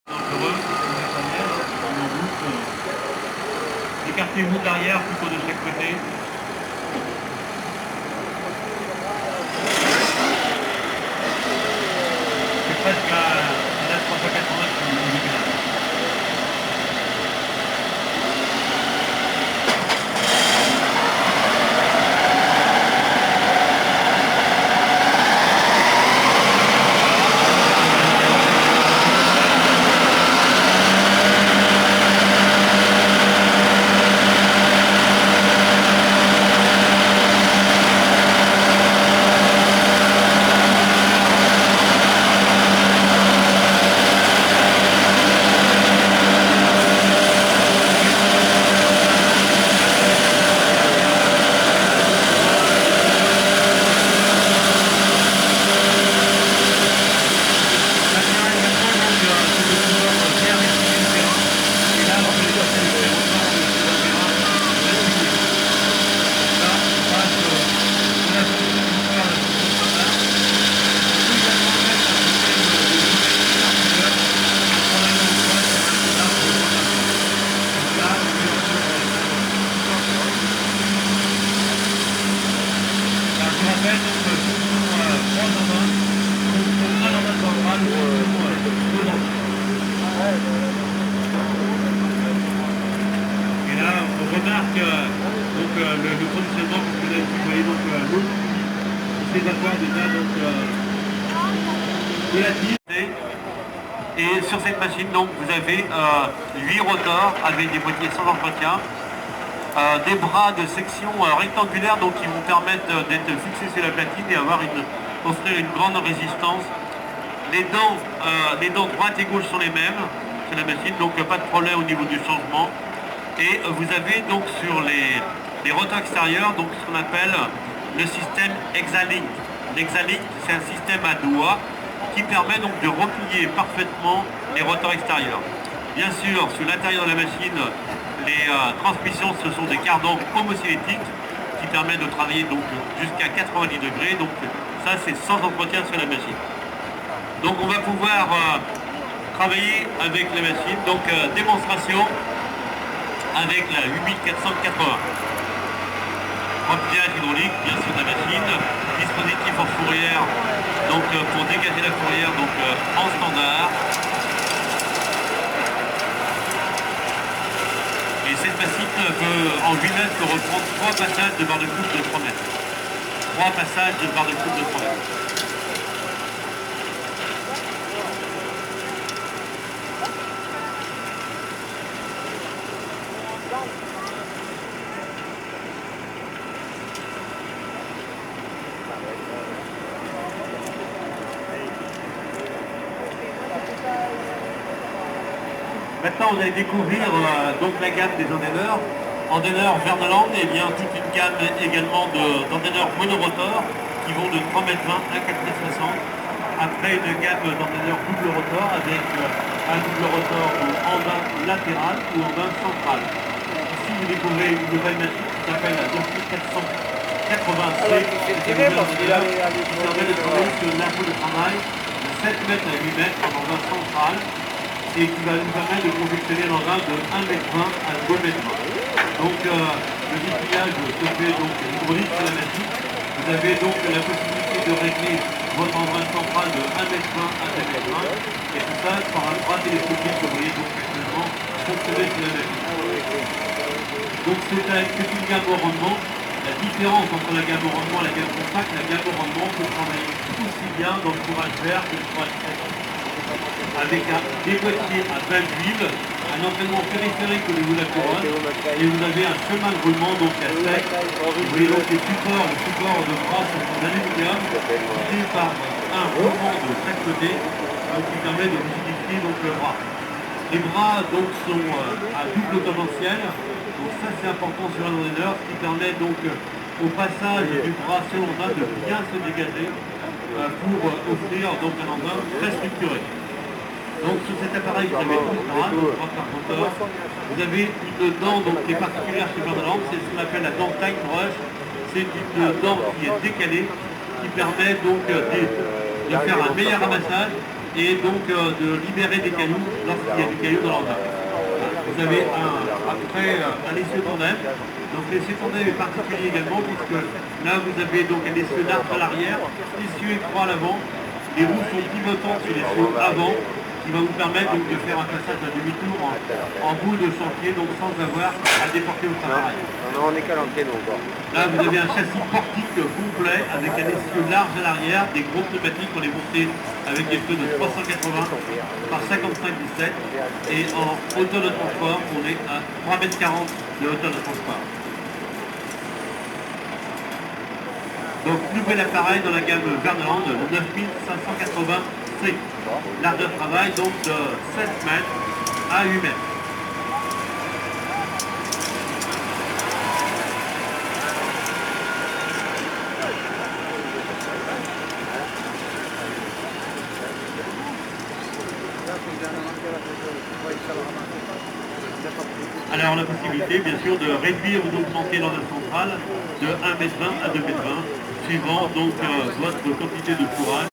Dangereux, écartez-vous de l'arrière plutôt de chaque côté. C'est presque à la 380 sur le modulaire. Et là, on remarque le conditionnement, parce que là, vous voyez donc l'eau qui s'évapore déjà de la tire. Et sur cette machine, donc, vous avez 8 rotors avec des boîtiers sans entretien, des bras de section rectangulaire donc, qui vont permettre d'être fixés sur la platine et offrir une grande résistance. Les dents droite et gauche sont les mêmes sur la machine, donc pas de problème au niveau du changement. Et vous avez donc sur les rotors extérieurs donc, ce qu'on appelle le système Exalink. L'Exalink, c'est un système à doigts qui permet donc de replier parfaitement les rotors extérieurs. Bien sûr, sur l'intérieur de la machine, les transmissions, ce sont des cardans homocélétiques qui permettent de travailler donc jusqu'à 90 degrés. Donc ça, c'est sans entretien sur la machine. Donc on va pouvoir travailler avec la machine. Donc démonstration avec la 8480. Remplissage hydraulique, bien sûr, de la machine. Dispositif en fourrière, donc pour dégager la fourrière donc, en standard. Et cette machine peut, en 8 mètres, peut reprendre 3 passages de barre de coupe de 3 mètres. 3 passages de barre de coupe de 3 mètres. Maintenant, vous allez découvrir donc la gamme des endaineurs. Endaineurs Verneland, et bien toute une gamme également d'endaineurs monorotor qui vont de 3,20 m à 4,60 m. Après une gamme d'endaineurs double rotor avec un double rotor en bas latéral ou en bas central. Ici, vous découvrez une nouvelle machine qui s'appelle la 2480C. Qui permet de travailler sur l'impôt de travail de 7 m à 8 m en bas central, et qui va nous permettre de confectionner l'engin de 1,20 m à 2,20 m. Donc le dépliage se fait donc hydraulique sur la machine. Vous avez donc la possibilité de régler votre engin central de 1,20 m à 2,20 m, et tout ça par un bras télescopique que vous voyez donc actuellement fonctionner sur la machine. Donc c'est une gamme au rendement. La différence entre la gamme au rendement et la gamme compact, la gamme au rendement peut travailler aussi bien dans le courage vert que le courage sec, avec des boîtiers à 20 d'huile, un entraînement périphérique au niveau de la couronne, et vous avez un chemin de roulement donc à sec. Vous voyez donc le support de bras sont en aluminium, guidé par un roulement de chaque côté, donc qui permet de rigidifier donc le bras. Les bras donc sont à double potentiel, donc ça c'est important sur un endaineur, ce qui permet donc au passage du bras sur l'engin de bien se dégager pour offrir donc un engin très structuré. Donc sur cet appareil, vous avez 12 bras, 3 par moteur. Vous avez une dent donc, qui est particulière chez Verneland, c'est ce qu'on appelle la dent time brush. C'est une dent qui est décalée, qui permet donc de faire un meilleur ramassage et donc de libérer des cailloux lorsqu'il y a des cailloux dans l'engin. Vous avez après un essieu tandem. Donc l'essieu tandem est particulier également puisque là vous avez donc un essieu large à l'arrière, essieu étroit à l'avant. Les roues sont pivotantes sur l'essieu avant qui va vous permettre donc de faire un passage à demi-tour en bout de chantier, donc sans avoir à déporter votre appareil. Non, on est qu'à l'entrée, nous, encore. Là, vous avez un châssis portique complet avec un essieu large à l'arrière, des gros pneumatiques pour les monter avec des pneus de 380 par 55-17 et en hauteur de transport, on est à 3,40 m de hauteur de transport. Donc, nouvel appareil dans la gamme Verneland, le 9580C. L'arc de travail donc de 7 mètres à 8 mètres. Alors la possibilité bien sûr de réduire ou d'augmenter l'ordre centrale de 1,20 m à 2,20 m suivant donc votre quantité de fourrage.